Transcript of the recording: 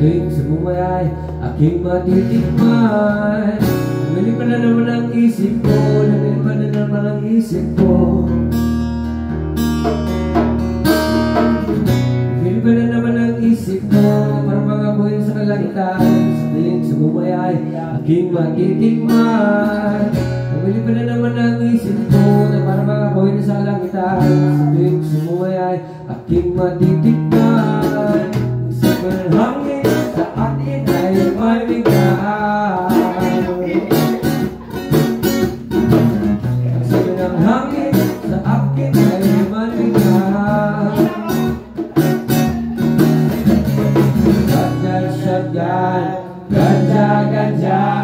Tuwing sa buhay ay aking matitikman. Lumilipad na naman ang isip ko, lumilipad na naman ang isip ko. Lumilipad na naman ang isip ko, parang mga buhay sa kalangitan. Tuwing sa buhay ay aking matitikman. Lumilipad na naman ang isip ko, parang mga buhay sa kalangitan. Tuwing sa buhay ay aking matitikman. Sa hangin sa atin ay mabigat. Sabi ng hangin sa akin ay mabigat. Ganja, shotgun, ganja, ganja.